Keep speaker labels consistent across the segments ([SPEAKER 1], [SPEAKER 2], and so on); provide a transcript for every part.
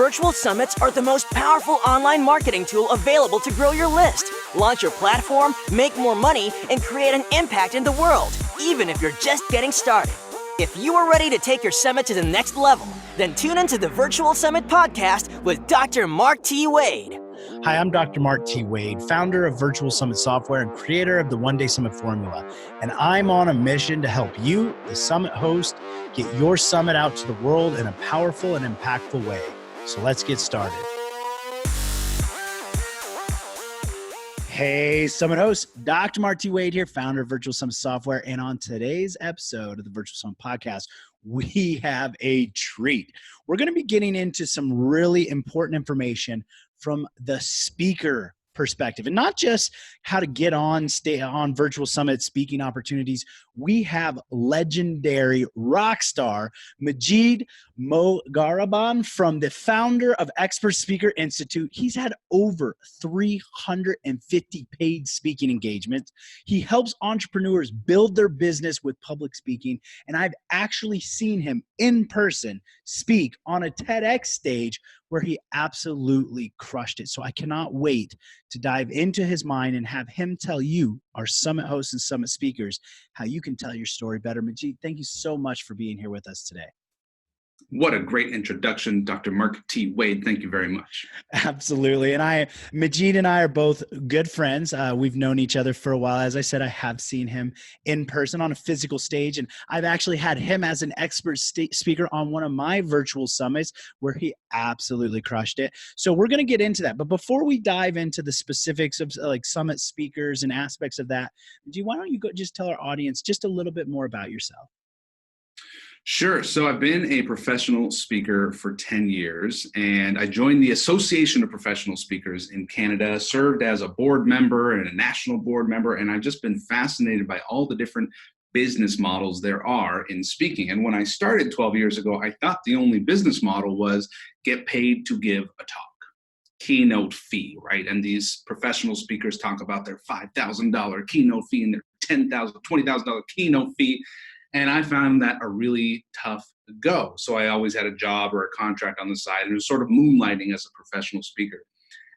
[SPEAKER 1] Virtual summits are the most powerful online marketing tool available to grow your list, launch your platform, make more money, and create an impact in the world, even if you're just getting started. If you are ready to take your summit to the next level, then tune into the Virtual Summit Podcast with Dr. Mark T. Wade.
[SPEAKER 2] Hi, I'm Dr. Mark T. Wade, founder of Virtual Summit Software and creator of the One Day Summit Formula. And I'm on a mission to help you, the summit host, get your summit out to the world in a powerful and impactful way. So let's get started. Hey, Summit host, Dr. Mark T. Wade here, founder of Virtual Summit Software. And on today's episode of the Virtual Summit Podcast, we have a treat. We're going to be getting into some really important information from the speaker perspective, and not just how to get on, stay on Virtual Summit speaking opportunities. We have legendary rock star Majid Mogharaban, from the founder of Expert Speaker Institute. He's had over 350 paid speaking engagements. He helps entrepreneurs build their business with public speaking, and I've actually seen him in person speak on a TEDx stage where he absolutely crushed it. So I cannot wait to dive into his mind and have him tell you, our summit hosts and summit speakers, how you can tell your story better. Majid, thank you so much for being here with us today.
[SPEAKER 3] What a great introduction, Dr. Mark T. Wade. Thank you very much.
[SPEAKER 2] Absolutely. And Majid and I are both good friends. We've known each other for a while. As I said, I have seen him in person on a physical stage, and I've actually had him as an expert speaker on one of my virtual summits where he absolutely crushed it. So we're going to get into that. But before we dive into the specifics of like summit speakers and aspects of that, why don't you just tell our audience just a little bit more about yourself?
[SPEAKER 3] Sure. So I've been a professional speaker for 10 years, and I joined the Association of Professional Speakers in Canada, served as a board member and a national board member, and I've just been fascinated by all the different business models there are in speaking. And when I started 12 years ago, I thought the only business model was get paid to give a talk, keynote fee, right? And these professional speakers talk about their $5,000 keynote fee and their $10,000, $20,000 keynote fee. And I found that a really tough go. So I always had a job or a contract on the side, and it was sort of moonlighting as a professional speaker.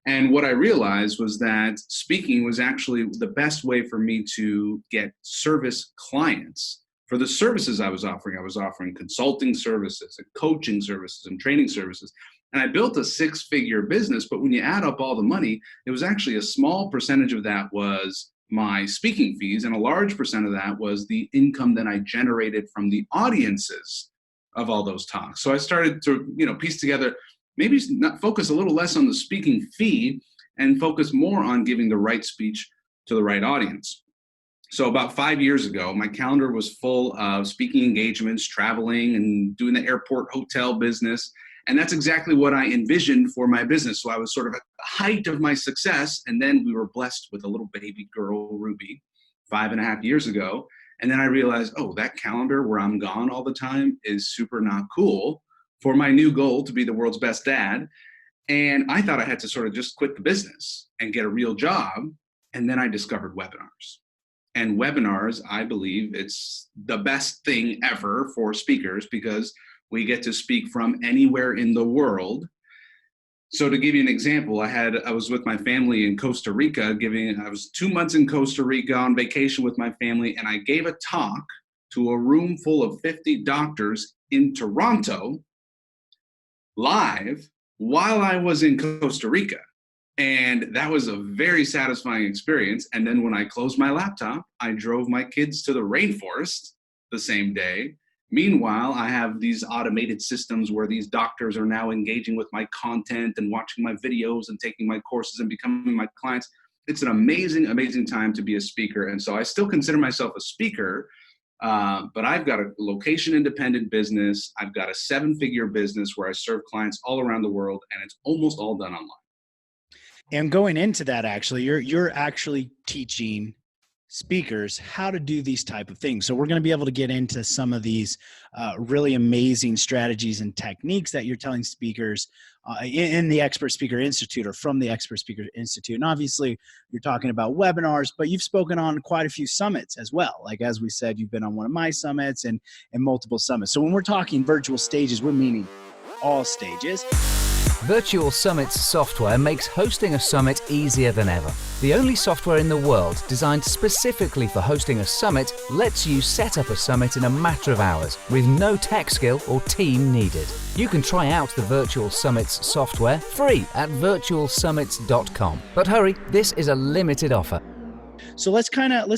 [SPEAKER 3] And what I realized was that speaking was actually the best way for me to get service clients for the services I was offering. I was offering consulting services and coaching services and training services. And I built a six-figure business, but when you add up all the money, it was actually a small percentage of that was my speaking fees, and a large percent of that was the income that I generated from the audiences of all those talks. So I started to, piece together, maybe not focus a little less on the speaking fee and focus more on giving the right speech to the right audience. So about 5 years ago, my calendar was full of speaking engagements, traveling, and doing the airport hotel business. And that's exactly what I envisioned for my business. So I was sort of at the height of my success. And then we were blessed with a little baby girl, Ruby, 5.5 years ago. And then I realized, that calendar where I'm gone all the time is super not cool for my new goal to be the world's best dad. And I thought I had to sort of just quit the business and get a real job. And then I discovered webinars. And webinars, I believe it's the best thing ever for speakers because we get to speak from anywhere in the world. So to give you an example, I was with my family in Costa Rica I was 2 months in Costa Rica on vacation with my family, and I gave a talk to a room full of 50 doctors in Toronto live while I was in Costa Rica. And that was a very satisfying experience. And then when I closed my laptop, I drove my kids to the rainforest the same day. Meanwhile, I have these automated systems where these doctors are now engaging with my content and watching my videos and taking my courses and becoming my clients. It's an amazing, amazing time to be a speaker. And so I still consider myself a speaker, but I've got a location-independent business. I've got a 7-figure business where I serve clients all around the world, and it's almost all done online.
[SPEAKER 2] And going into that, actually, you're actually teaching speakers how to do these type of things. So we're going to be able to get into some of these really amazing strategies and techniques that you're telling speakers in the Expert Speaker Institute or from the Expert Speaker Institute. And obviously you're talking about webinars, but you've spoken on quite a few summits as well. Like, as we said, you've been on one of my summits and multiple summits. So when we're talking virtual stages, we're meaning all stages.
[SPEAKER 4] Virtual Summit's software makes hosting a summit easier than ever. The only software in the world designed specifically for hosting a summit lets you set up a summit in a matter of hours with no tech skill or team needed. You can try out the Virtual Summit's software free at virtualsummits.com. But hurry, this is a limited offer.
[SPEAKER 2] So let's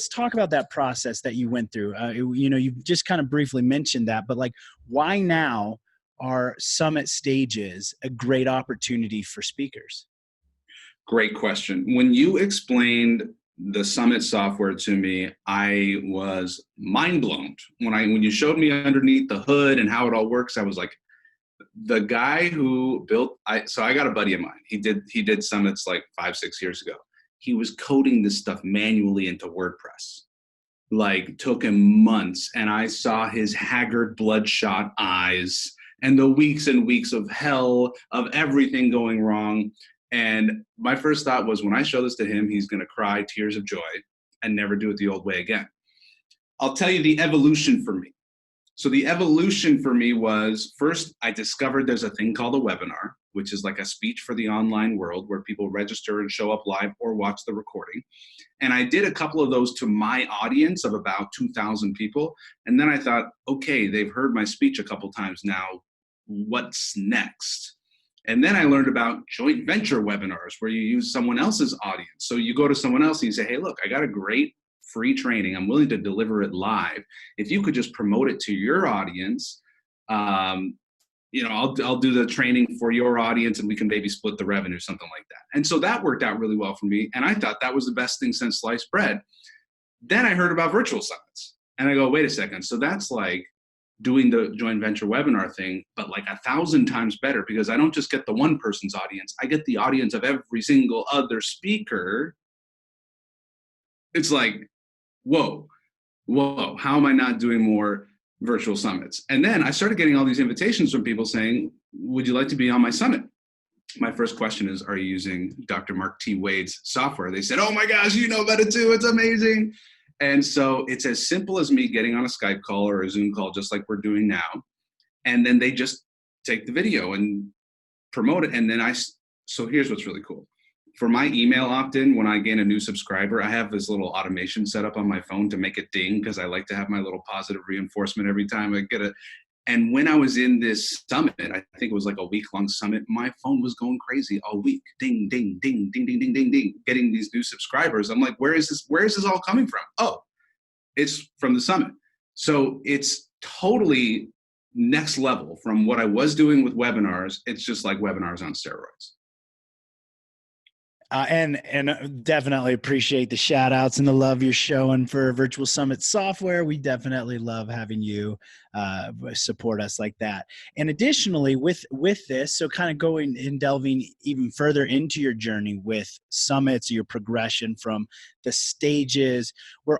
[SPEAKER 2] talk about that process that you went through. You just kind of briefly mentioned that, but like, why now are summit stages a great opportunity for speakers?
[SPEAKER 3] Great question. When you explained the Summit software to me, I was mind blown. When you showed me underneath the hood and how it all works, I was like, the guy who built, so I got a buddy of mine. He did summits like 5-6 years ago. He was coding this stuff manually into WordPress. Like, took him months, and I saw his haggard, bloodshot eyes and the weeks and weeks of hell of everything going wrong. And my first thought was, when I show this to him, he's going to cry tears of joy and never do it the old way again. I'll tell you the evolution for me. So the evolution for me was, first, I discovered there's a thing called a webinar, which is like a speech for the online world where people register and show up live or watch the recording. And I did a couple of those to my audience of about 2,000 people. And then I thought, okay, they've heard my speech a couple times now. What's next? And then I learned about joint venture webinars where you use someone else's audience. So you go to someone else and you say, hey, look, I got a great free training. I'm willing to deliver it live. If you could just promote it to your audience, I'll do the training for your audience and we can maybe split the revenue, something like that. And so that worked out really well for me. And I thought that was the best thing since sliced bread. Then I heard about virtual summits and I go, wait a second. So that's like doing the joint venture webinar thing, but like 1,000 times better, because I don't just get the one person's audience. I get the audience of every single other speaker. It's like, whoa, how am I not doing more virtual summits? And then I started getting all these invitations from people saying, would you like to be on my summit? My first question is, are you using Dr. Mark T. Wade's software? They said, oh my gosh, you know about it too. It's amazing. And so it's as simple as me getting on a Skype call or a Zoom call, just like we're doing now. And then they just take the video and promote it. And then so here's what's really cool. For my email opt-in, when I gain a new subscriber, I have this little automation set up on my phone to make it ding, because I like to have my little positive reinforcement every time I get it. And when I was in this summit, I think it was like a week-long summit, my phone was going crazy all week. Ding, ding, ding, ding, ding, ding, ding, ding, getting these new subscribers. I'm like, where is this all coming from? Oh, it's from the summit. So it's totally next level from what I was doing with webinars. It's just like webinars on steroids.
[SPEAKER 2] And definitely appreciate the shout outs and the love you're showing for Virtual Summit software. We definitely love having you support us like that. And additionally, with this, so kind of going and delving even further into your journey with summits, your progression from the stages, you're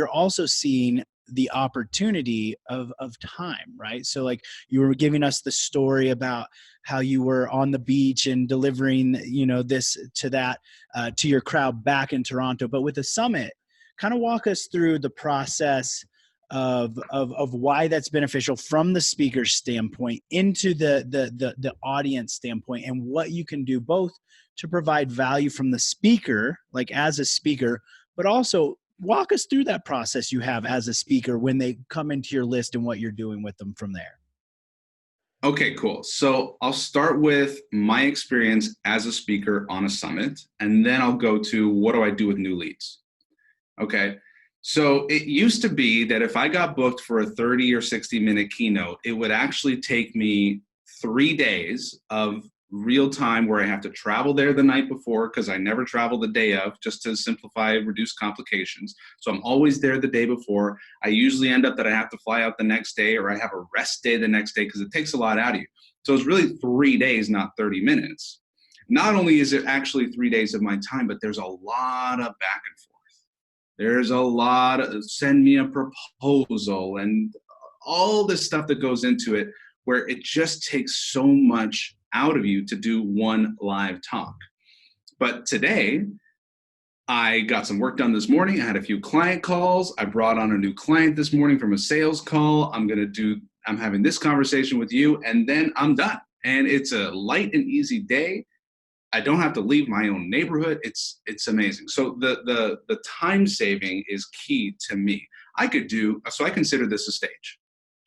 [SPEAKER 2] also seeing the opportunity of time, right? So like, you were giving us the story about how you were on the beach and delivering, this to your crowd back in Toronto. But with the summit, kind of walk us through the process of why that's beneficial from the speaker standpoint into the audience standpoint, and what you can do both to provide value from the speaker, like as a speaker, but also walk us through that process you have as a speaker when they come into your list and what you're doing with them from there.
[SPEAKER 3] Okay, cool. So I'll start with my experience as a speaker on a summit, and then I'll go to what do I do with new leads. Okay. So it used to be that if I got booked for a 30 or 60-minute keynote, it would actually take me 3 days of real time where I have to travel there the night before, because I never travel the day of, just to simplify, reduce complications. So I'm always there the day before. I usually end up that I have to fly out the next day, or I have a rest day the next day, because it takes a lot out of you. So it's really 3 days, not 30 minutes. Not only is it actually 3 days of my time, but there's a lot of back and forth. There's a lot of send me a proposal and all this stuff that goes into it, where it just takes so much out of you to do one live talk. But today, I got some work done this morning. I had a few client calls. I brought on a new client this morning from a sales call. I'm having this conversation with you, and then I'm done. And it's a light and easy day. I don't have to leave my own neighborhood. It's amazing. So the time saving is key to me. I consider this a stage.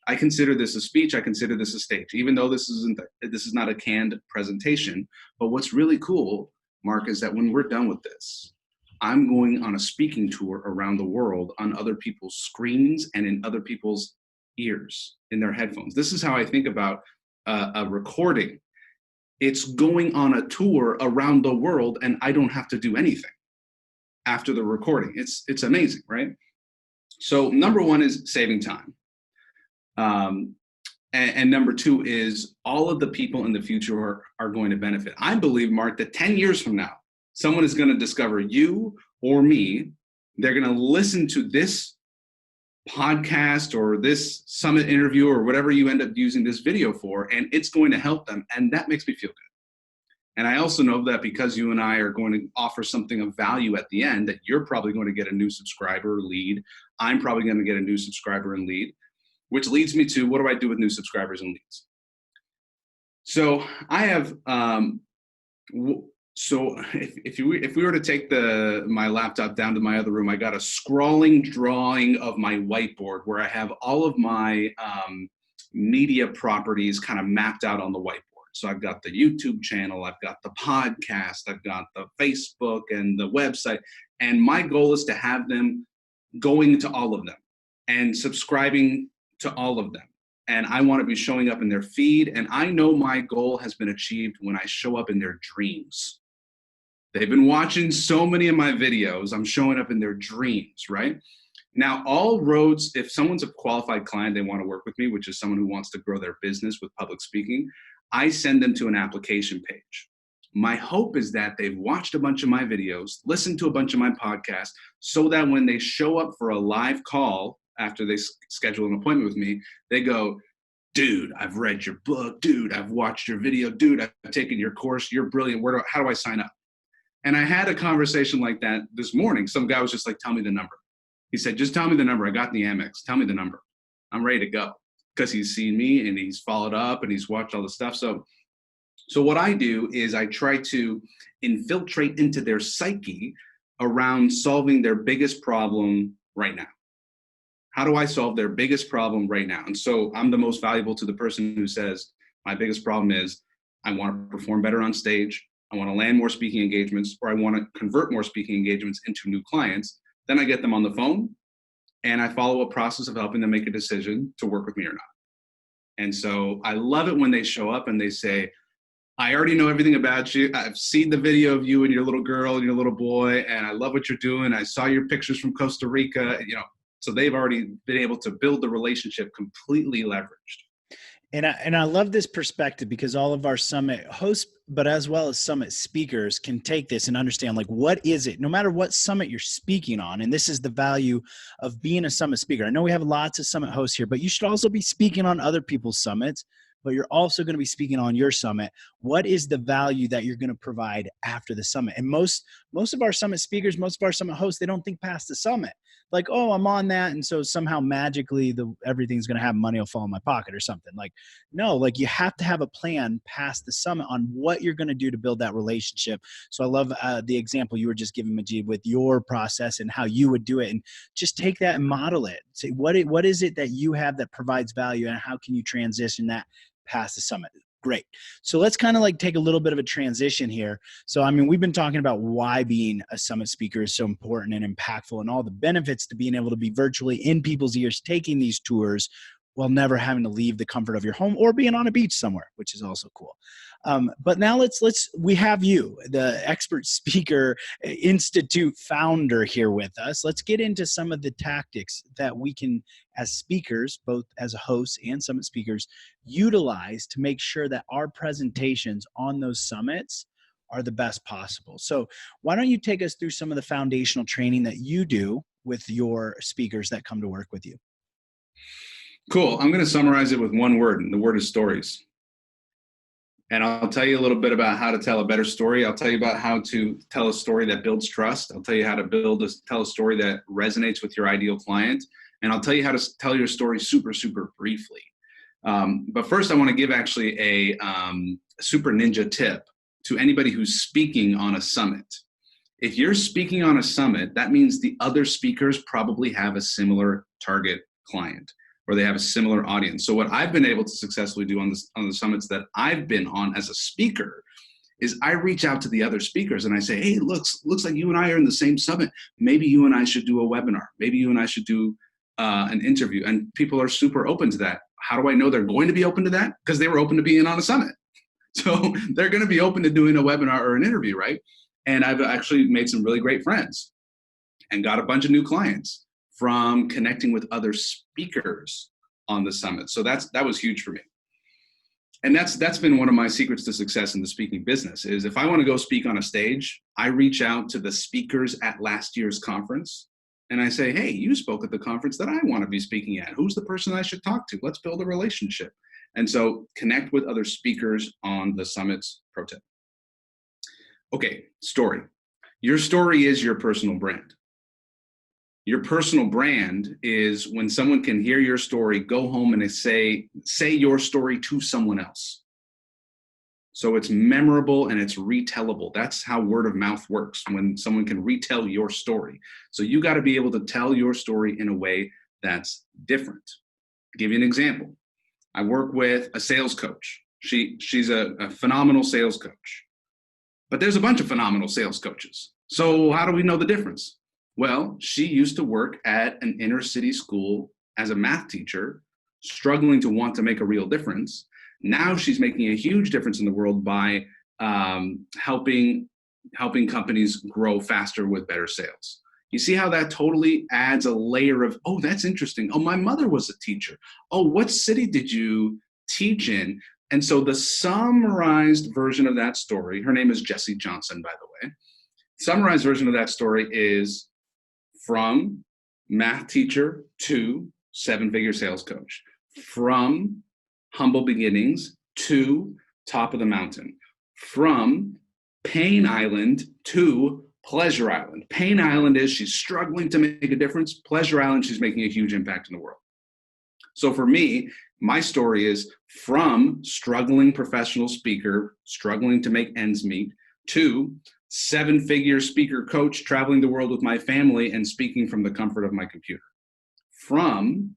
[SPEAKER 3] I consider this a speech. I consider this a stage, even though this is not a canned presentation. But what's really cool, Mark, is that when we're done with this, I'm going on a speaking tour around the world on other people's screens and in other people's ears, in their headphones. This is how I think about a recording. It's going on a tour around the world, and I don't have to do anything after the recording. It's amazing, right? So number one is saving time. And number two is all of the people in the future are going to benefit. I believe, Mark, that 10 years from now, someone is going to discover you or me. They're going to listen to this podcast or this summit interview or whatever you end up using this video for, and it's going to help them. And that makes me feel good. And I also know that because you and I are going to offer something of value at the end, that you're probably going to get a new subscriber lead. I'm probably going to get a new subscriber and lead, which leads me to, what do I do with new subscribers and leads? So I have, so if we were to take my laptop down to my other room, I got a scrawling drawing of my whiteboard where I have all of my media properties kind of mapped out on the whiteboard. So I've got the YouTube channel, I've got the podcast, I've got the Facebook and the website. And my goal is to have them going to all of them and subscribing to all of them. And I want to be showing up in their feed. And I know my goal has been achieved when I show up in their dreams. They've been watching so many of my videos. I'm showing up in their dreams, right? Now, all roads, if someone's a qualified client, they want to work with me, which is someone who wants to grow their business with public speaking, I send them to an application page. My hope is that they've watched a bunch of my videos, listened to a bunch of my podcasts, so that when they show up for a live call after they schedule an appointment with me, they go, dude, I've read your book. Dude, I've watched your video. Dude, I've taken your course. You're brilliant. How do I sign up? And I had a conversation like that this morning. Some guy was just like, tell me the number. He said, just tell me the number. I got the Amex. Tell me the number. I'm ready to go. Because he's seen me and he's followed up and he's watched all the stuff. So what I do is I try to infiltrate into their psyche around solving their biggest problem right now. How do I solve their biggest problem right now? And so I'm the most valuable to the person who says, my biggest problem is I want to perform better on stage. I want to land more speaking engagements, or I want to convert more speaking engagements into new clients. Then I get them on the phone and I follow a process of helping them make a decision to work with me or not. And so I love it when they show up and they say, I already know everything about you. I've seen the video of you and your little girl and your little boy, and I love what you're doing. I saw your pictures from Costa Rica, so they've already been able to build the relationship completely leveraged.
[SPEAKER 2] And I love this perspective because all of our summit hosts, but as well as summit speakers, can take this and understand, like, what is it, no matter what summit you're speaking on. And this is the value of being a summit speaker. I know we have lots of summit hosts here, but you should also be speaking on other people's summits, but you're also going to be speaking on your summit. What is the value that you're going to provide after the summit? And most of our summit speakers, most of our summit hosts, they don't think past the summit. Like, oh, I'm on that, and so somehow magically everything's going to have money will fall in my pocket or something. Like, no, like, you have to have a plan past the summit on what you're going to do to build that relationship. So I love the example you were just giving, Majid, with your process and how you would do it, and just take that and model it. Say, what is it that you have that provides value, and how can you transition that past the summit? Great. So let's kind of like take a little bit of a transition here. So, I mean, we've been talking about why being a summit speaker is so important and impactful, and all the benefits to being able to be virtually in people's ears, taking these tours while never having to leave the comfort of your home or being on a beach somewhere, which is also cool. But now we have you, the Expert Speaker Institute founder, here with us. Let's get into some of the tactics that we can, as speakers, both as hosts and summit speakers, utilize to make sure that our presentations on those summits are the best possible. So why don't you take us through some of the foundational training that you do with your speakers that come to work with you?
[SPEAKER 3] Cool. I'm going to summarize it with one word, and the word is stories. And I'll tell you a little bit about how to tell a better story. I'll tell you about how to tell a story that builds trust. I'll tell you how to tell a story that resonates with your ideal client. And I'll tell you how to tell your story super, super briefly. But first, I want to give actually a super ninja tip to anybody who's speaking on a summit. If you're speaking on a summit, that means the other speakers probably have a similar target client, or they have a similar audience. So what I've been able to successfully do on the summits that I've been on as a speaker is I reach out to the other speakers and I say, hey, looks like you and I are in the same summit. Maybe you and I should do a webinar. Maybe you and I should do an interview. And people are super open to that. How do I know they're going to be open to that? Because they were open to being on a summit. So they're going to be open to doing a webinar or an interview, right? And I've actually made some really great friends and got a bunch of new clients from connecting with other speakers on the summit. So that was huge for me. And that's been one of my secrets to success in the speaking business is if I want to go speak on a stage, I reach out to the speakers at last year's conference and I say, hey, you spoke at the conference that I want to be speaking at. Who's the person I should talk to? Let's build a relationship. And so connect with other speakers on the summits. Pro tip. Okay, story. Your story is your personal brand. Your personal brand is when someone can hear your story, go home and say your story to someone else. So it's memorable and it's retellable. That's how word of mouth works, when someone can retell your story. So you got to be able to tell your story in a way that's different. I'll give you an example. I work with a sales coach. She's a phenomenal sales coach. But there's a bunch of phenomenal sales coaches. So how do we know the difference? Well, she used to work at an inner city school as a math teacher, struggling to want to make a real difference. Now she's making a huge difference in the world by helping companies grow faster with better sales. You see how that totally adds a layer of, oh, that's interesting. Oh, my mother was a teacher. Oh, what city did you teach in? And so the summarized version of that story, her name is Jessie Johnson, by the way. Summarized version of that story is from math teacher to seven-figure sales coach, from humble beginnings to top of the mountain, from Pain Island to Pleasure Island. Pain Island is she's struggling to make a difference. Pleasure Island, she's making a huge impact in the world. So for me, my story is from struggling professional speaker, struggling to make ends meet, to seven-figure speaker coach, traveling the world with my family and speaking from the comfort of my computer. From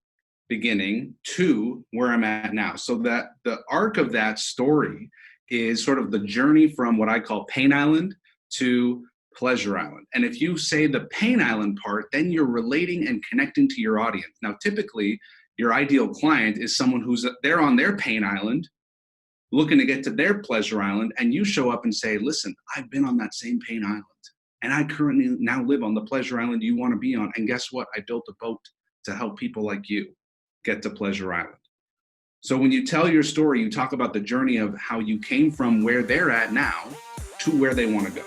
[SPEAKER 3] beginning to where I'm at now. So that the arc of that story is sort of the journey from what I call Pain Island to Pleasure Island. And if you say the Pain Island part, then you're relating and connecting to your audience. Now, typically, your ideal client is someone who's they're on their Pain Island, looking to get to their Pleasure Island, and you show up and say, listen, I've been on that same Pain Island, and I currently now live on the Pleasure Island you want to be on. And guess what? I built a boat to help people like you get to Pleasure Island. So when you tell your story, you talk about the journey of how you came from where they're at now to where they want to go.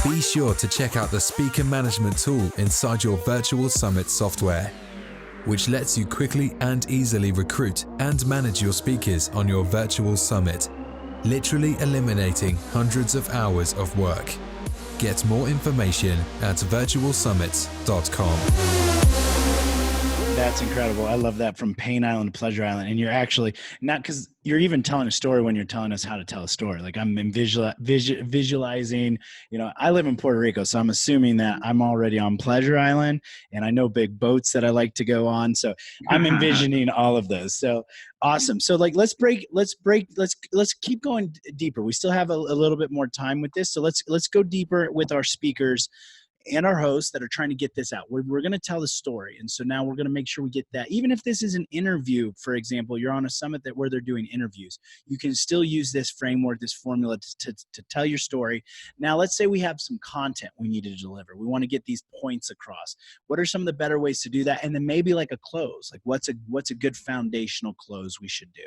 [SPEAKER 5] Be sure to check out the speaker management tool inside your Virtual Summit software, which lets you quickly and easily recruit and manage your speakers on your virtual summit, literally eliminating hundreds of hours of work. Get more information at virtualsummits.com.
[SPEAKER 2] That's incredible. I love that, from Pain Island to Pleasure Island. And you're actually not, because you're even telling a story when you're telling us how to tell a story. Like I'm visualizing, I live in Puerto Rico, so I'm assuming that I'm already on Pleasure Island and I know big boats that I like to go on. So I'm envisioning all of those. So awesome. So let's keep going deeper. We still have a little bit more time with this. So let's go deeper with our speakers and our hosts that are trying to get this out. We're going to tell the story. And so now we're going to make sure we get that. Even if this is an interview, for example, you're on a summit where they're doing interviews, you can still use this framework, this formula to tell your story. Now, let's say we have some content we need to deliver. We want to get these points across. What are some of the better ways to do that? And then maybe like a close, like what's a good foundational close we should do?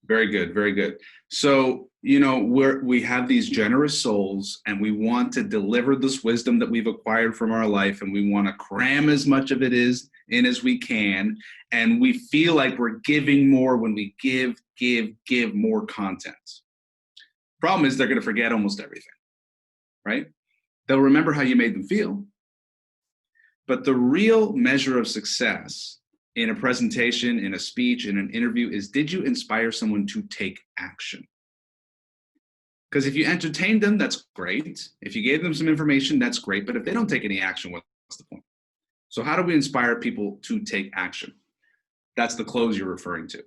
[SPEAKER 3] Very good. Very good. So, we have these generous souls and we want to deliver this wisdom that we've acquired from our life, and we want to cram as much of it in as we can. And we feel like we're giving more when we give more content. Problem is, they're going to forget almost everything, right? They'll remember how you made them feel. But the real measure of success in a presentation, in a speech, in an interview is, did you inspire someone to take action? Because if you entertained them, that's great. If you gave them some information, that's great. But if they don't take any action, what's the point? So how do we inspire people to take action? That's the close you're referring to.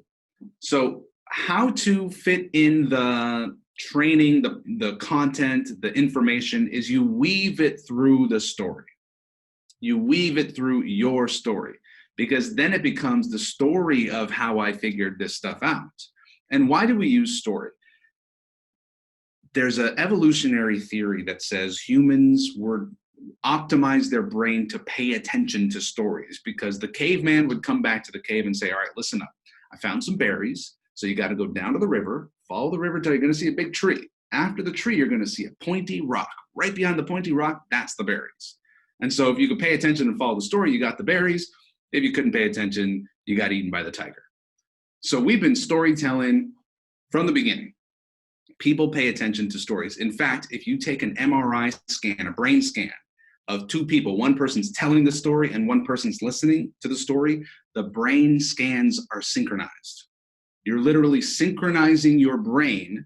[SPEAKER 3] So how to fit in the training, the content, the information is you weave it through the story. You weave it through your story, because then it becomes the story of how I figured this stuff out. And why do we use story? There's an evolutionary theory that says humans were optimize their brain to pay attention to stories, because the caveman would come back to the cave and say, all right, listen up. I found some berries. So you got to go down to the river, follow the river till you're going to see a big tree. After the tree, you're going to see a pointy rock. Right behind the pointy rock, that's the berries. And so if you could pay attention and follow the story, you got the berries. If you couldn't pay attention, you got eaten by the tiger. So we've been storytelling from the beginning. People pay attention to stories. In fact, if you take an MRI scan, a brain scan of two people, one person's telling the story and one person's listening to the story, the brain scans are synchronized. You're literally synchronizing your brain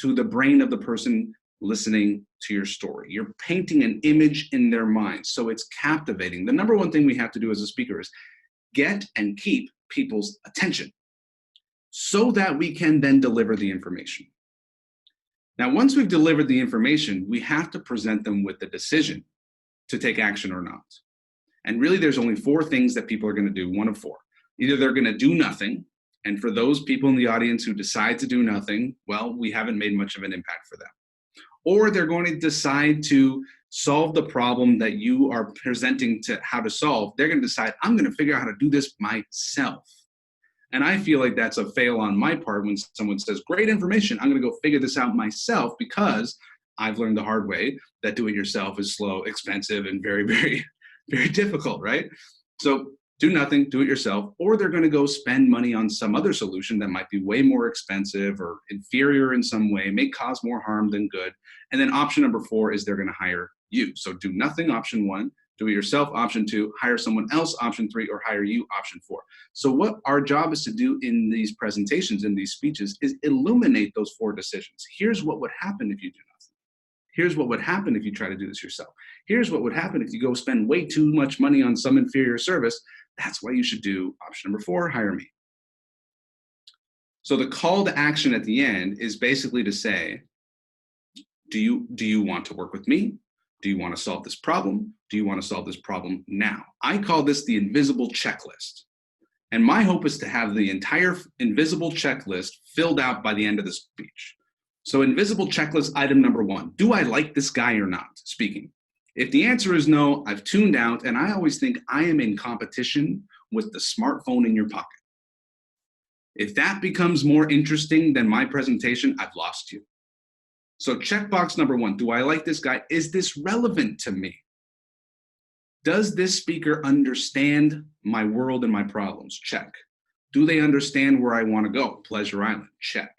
[SPEAKER 3] to the brain of the person listening to your story. You're painting an image in their mind, so it's captivating. The number one thing we have to do as a speaker is get and keep people's attention so that we can then deliver the information. Now, once we've delivered the information, we have to present them with the decision to take action or not. And really, there's only four things that people are going to do, one of four. Either they're going to do nothing, and for those people in the audience who decide to do nothing, well, we haven't made much of an impact for them. Or they're going to decide to solve the problem that you are presenting to how to solve. They're going to decide, I'm going to figure out how to do this myself. And I feel like that's a fail on my part when someone says, great information, I'm going to go figure this out myself, because I've learned the hard way that do it yourself is slow, expensive, and very, very, very difficult, right? So do nothing, do it yourself, or they're going to go spend money on some other solution that might be way more expensive or inferior in some way, may cause more harm than good. And then option number 4 is they're going to hire you. So do nothing, option 1, do it yourself, option 2, hire someone else, option 3, or hire you, option 4. So what our job is to do in these presentations, in these speeches, is illuminate those 4 decisions. Here's what would happen if you do nothing. Here's what would happen if you try to do this yourself. Here's what would happen if you go spend way too much money on some inferior service. That's why you should do option number 4, hire me. So the call to action at the end is basically to say, do you want to work with me? Do you want to solve this problem? Do you want to solve this problem now? I call this the invisible checklist. And my hope is to have the entire invisible checklist filled out by the end of the speech. So invisible checklist item number 1, do I like this guy or not speaking? If the answer is no, I've tuned out, and I always think I am in competition with the smartphone in your pocket. If that becomes more interesting than my presentation, I've lost you. So checkbox number 1, do I like this guy? Is this relevant to me? Does this speaker understand my world and my problems? Check. Do they understand where I want to go? Pleasure Island? Check.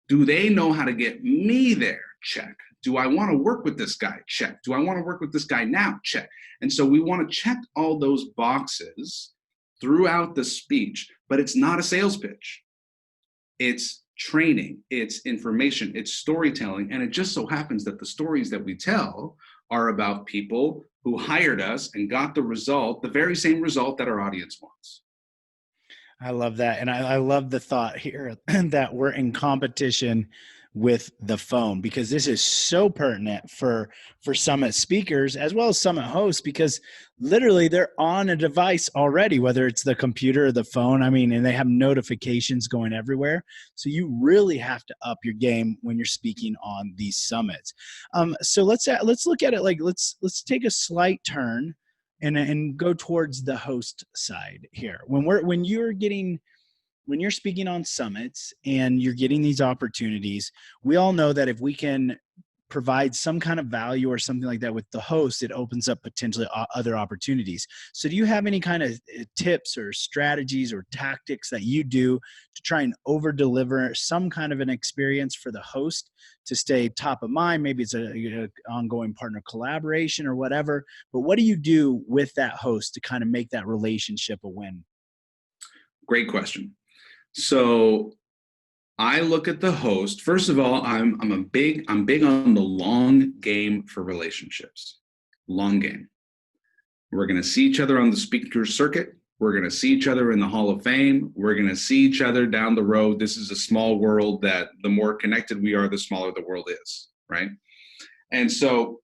[SPEAKER 3] Do they know how to get me there? Check. Do I want to work with this guy? Check. Do I want to work with this guy now? Check. And so we want to check all those boxes throughout the speech, but it's not a sales pitch. It's training, it's information, it's storytelling. And it just so happens that the stories that we tell are about people who hired us and got the result, the very same result that our audience wants.
[SPEAKER 2] I love that. And I love the thought here that we're in competition with the phone, because this is so pertinent for summit speakers as well as summit hosts, because literally they're on a device already, whether it's the computer or the phone. I mean, and they have notifications going everywhere. So you really have to up your game when you're speaking on these summits. So let's look at it like let's take a slight turn and go towards the host side here. When you're speaking on summits and you're getting these opportunities, we all know that if we can provide some kind of value or something like that with the host, it opens up potentially other opportunities. So do you have any kind of tips or strategies or tactics that you do to try and over deliver some kind of an experience for the host to stay top of mind? Maybe it's a ongoing partner collaboration or whatever, but what do you do with that host to kind of make that relationship a win?
[SPEAKER 3] Great question. So I look at the host. First of all, I'm big on the long game for relationships. Long game. We're going to see each other on the speaker circuit. We're going to see each other in the Hall of Fame. We're going to see each other down the road. This is a small world that the more connected we are, the smaller the world is, right? And so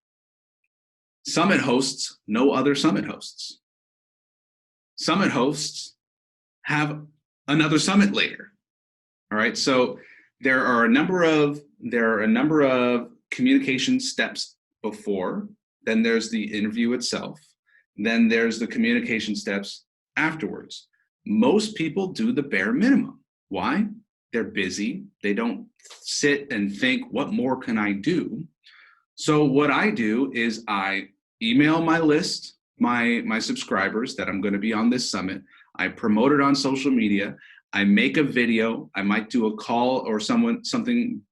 [SPEAKER 3] summit hosts know other summit hosts. Summit hosts have another summit later. All right. So there are a number of communication steps before. Then there's the interview itself. Then there's the communication steps afterwards. Most people do the bare minimum. Why? They're busy. They don't sit and think, what more can I do? So what I do is I email my list, my subscribers that I'm going to be on this summit. I promote it on social media. I make a video. I might do a call or something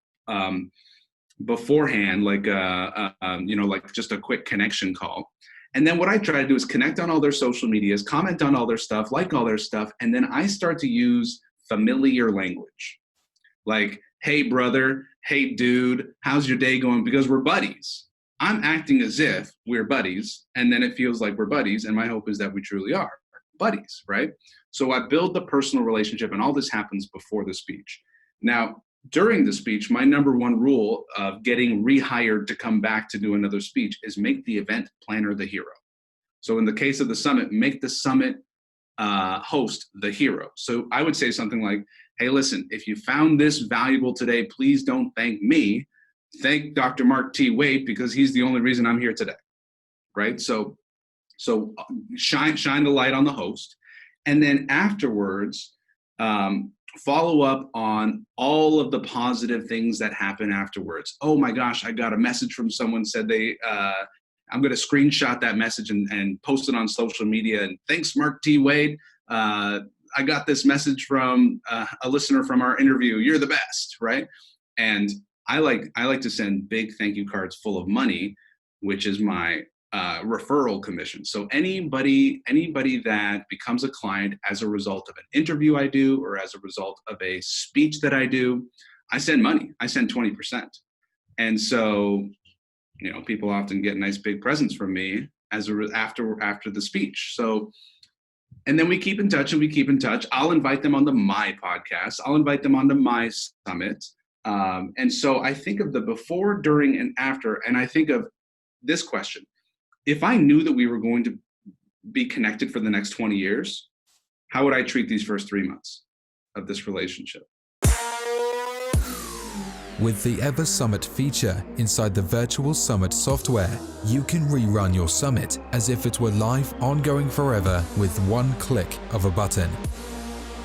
[SPEAKER 3] beforehand, like like just a quick connection call. And then what I try to do is connect on all their social medias, comment on all their stuff, like all their stuff, and then I start to use familiar language, like, "Hey brother, hey dude, how's your day going?" Because we're buddies. I'm acting as if we're buddies, and then it feels like we're buddies, and my hope is that we truly are buddies, right? So I build the personal relationship, and all this happens before the speech. Now, during the speech, my number one rule of getting rehired to come back to do another speech is make the event planner the hero. So in the case of the summit, make the summit host the hero. So I would say something like, "Hey, listen, if you found this valuable today, please don't thank me. Thank Dr. Mark T. Waite, because he's the only reason I'm here today." Right? So shine the light on the host. And then afterwards, follow up on all of the positive things that happen afterwards. "Oh my gosh, I got a message from someone, said I'm going to screenshot that message and post it on social media. And thanks, Mark T. Wade. I got this message from a listener from our interview. You're the best," right? And I like to send big thank you cards full of money, which is my referral commission. So anybody that becomes a client as a result of an interview I do, or as a result of a speech that I do, I send money. I send 20%. And so, people often get nice big presents from me after the speech. So, and then we keep in touch. I'll invite them onto my podcast. I'll invite them onto my summit. And so I think of the before, during, and after, and I think of this question. If I knew that we were going to be connected for the next 20 years, how would I treat these first 3 months of this relationship?
[SPEAKER 5] With the Ever Summit feature inside the Virtual Summit software, you can rerun your summit as if it were live, ongoing forever with one click of a button.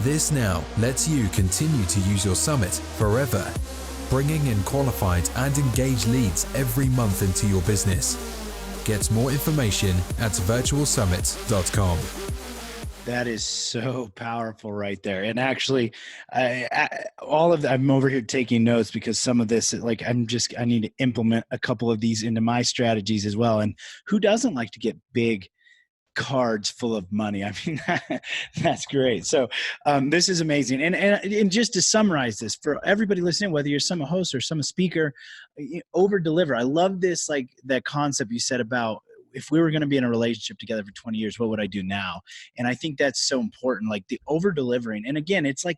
[SPEAKER 5] This now lets you continue to use your summit forever, bringing in qualified and engaged leads every month into your business. Get more information at virtualsummit.com.
[SPEAKER 2] That is so powerful right there. And actually, I'm over here taking notes because some of this, I need to implement a couple of these into my strategies as well. And who doesn't like to get big cards full of money? I mean, that's great. So this is amazing. And just to summarize this for everybody listening, whether you're a summit host or summit speaker, over deliver. I love this, that concept you said about, if we were going to be in a relationship together for 20 years, what would I do now? And I think that's so important, the over delivering. And again, it's I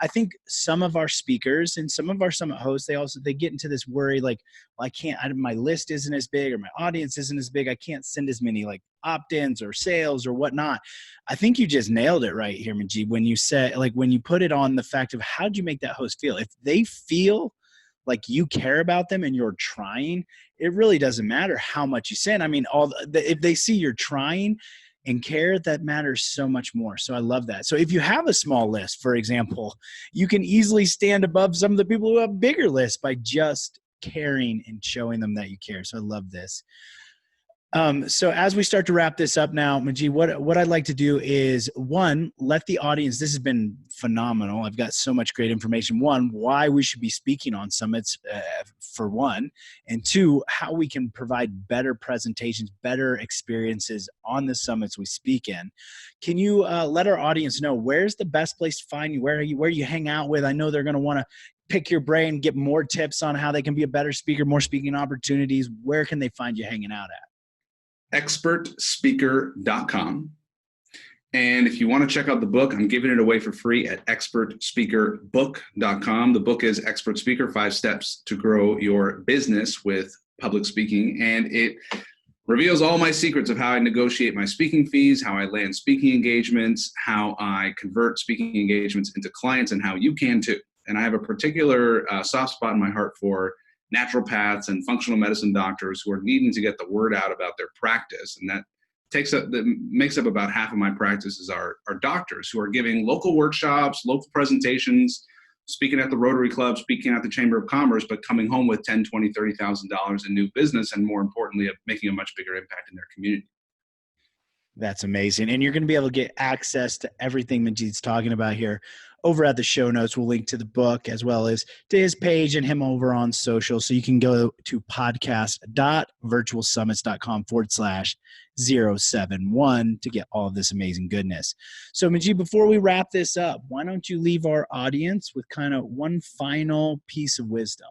[SPEAKER 2] think some of our speakers and some of our summit hosts, they get into this worry, my list isn't as big, or my audience isn't as big. I can't send as many opt-ins or sales or whatnot. I think you just nailed it right here, Majid, when you said, when you put it on the fact of how'd you make that host feel? If they feel like you care about them and you're trying, it really doesn't matter how much you send. I mean, if they see you're trying and care, that matters so much more. So I love that. So if you have a small list, for example, you can easily stand above some of the people who have bigger lists by just caring and showing them that you care. So I love this. So as we start to wrap this up now, Majid, what I'd like to do is, one, let the audience, this has been phenomenal. I've got so much great information. One, why we should be speaking on summits, for one, and two, how we can provide better presentations, better experiences on the summits we speak in. Can you let our audience know where's the best place to find you? Where you hang out with? I know they're going to want to pick your brain, get more tips on how they can be a better speaker, more speaking opportunities. Where can they find you hanging out at?
[SPEAKER 3] expertspeaker.com. And if you want to check out the book, I'm giving it away for free at expertspeakerbook.com. The book is Expert Speaker, 5 Steps to Grow Your Business with Public Speaking. And it reveals all my secrets of how I negotiate my speaking fees, how I land speaking engagements, how I convert speaking engagements into clients, and how you can too. And I have a particular soft spot in my heart for naturopaths and functional medicine doctors who are needing to get the word out about their practice. And that makes up about half of my practices are doctors who are giving local workshops, local presentations, speaking at the Rotary Club, speaking at the Chamber of Commerce, but coming home with $10,000, $20,000, $30,000 in new business, and more importantly, making a much bigger impact in their community.
[SPEAKER 2] That's amazing. And you're going to be able to get access to everything Majid's talking about here over at the show notes. We'll link to the book as well as to his page and him over on social. So you can go to podcast.virtualsummits.com/071 to get all of this amazing goodness. So Majid, before we wrap this up, why don't you leave our audience with kind of one final piece of wisdom?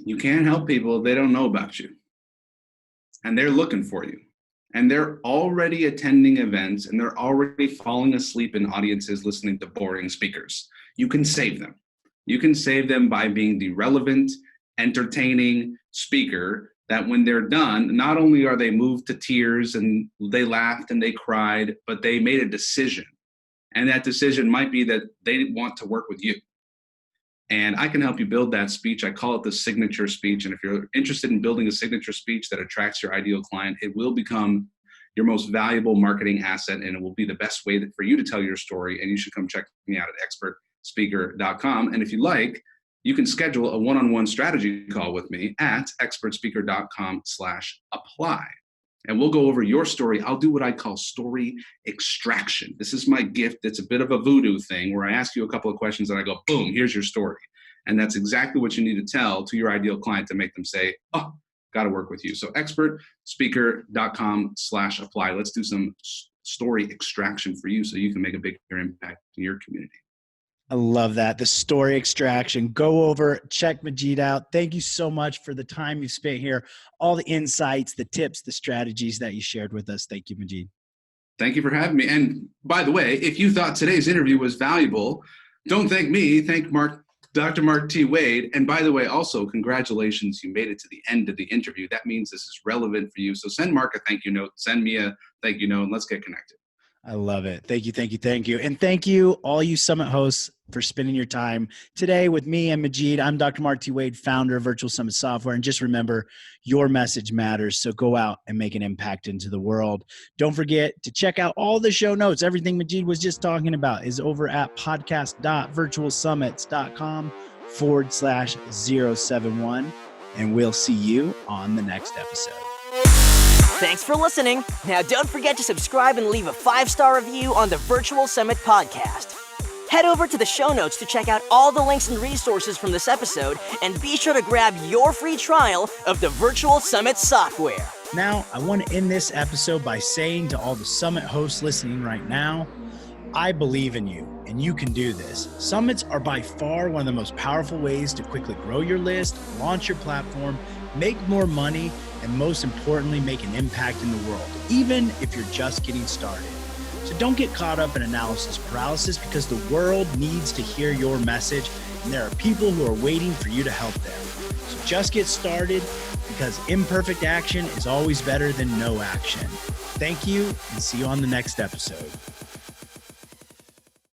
[SPEAKER 3] You can't help people if they don't know about you. And they're looking for you. And they're already attending events, and they're already falling asleep in audiences listening to boring speakers. You can save them. You can save them by being the relevant, entertaining speaker that when they're done, not only are they moved to tears and they laughed and they cried, but they made a decision. And that decision might be that they want to work with you. And I can help you build that speech. I call it the signature speech. And if you're interested in building a signature speech that attracts your ideal client, it will become your most valuable marketing asset, and it will be the best way for you to tell your story. And you should come check me out at expertspeaker.com. And if you like, you can schedule a one-on-one strategy call with me at expertspeaker.com/apply. And we'll go over your story. I'll do what I call story extraction. This is my gift. It's a bit of a voodoo thing where I ask you a couple of questions and I go, boom, here's your story. And that's exactly what you need to tell to your ideal client to make them say, oh, got to work with you. So expertspeaker.com/apply. Let's do some story extraction for you so you can make a bigger impact in your community.
[SPEAKER 2] I love that. The story extraction. Go over, check Majid out. Thank you so much for the time you've spent here, all the insights, the tips, the strategies that you shared with us. Thank you, Majid.
[SPEAKER 3] Thank you for having me. And by the way, if you thought today's interview was valuable, don't thank me. Thank Dr. Mark T. Wade. And by the way, also, congratulations. You made it to the end of the interview. That means this is relevant for you. So send Mark a thank you note. Send me a thank you note, and let's get connected.
[SPEAKER 2] I love it. Thank you, thank you, thank you. And thank you, all you Summit hosts, for spending your time today with me and Majid. I'm Dr. Mark T. Wade, founder of Virtual Summit Software. And just remember, your message matters. So go out and make an impact into the world. Don't forget to check out all the show notes. Everything Majid was just talking about is over at podcast.virtualsummits.com/071. And we'll see you on the next episode.
[SPEAKER 1] Thanks for listening. Now don't forget to subscribe and leave a 5-star review on the Virtual Summit podcast. Head over to the show notes to check out all the links and resources from this episode, and be sure to grab your free trial of the Virtual Summit software.
[SPEAKER 2] Now, I want to end this episode by saying to all the Summit hosts listening right now, I believe in you, and you can do this. Summits are by far one of the most powerful ways to quickly grow your list, launch your platform, make more money, and most importantly, make an impact in the world, even if you're just getting started. So don't get caught up in analysis paralysis, because the world needs to hear your message, and there are people who are waiting for you to help them. So just get started, because imperfect action is always better than no action. Thank you, and see you on the next episode.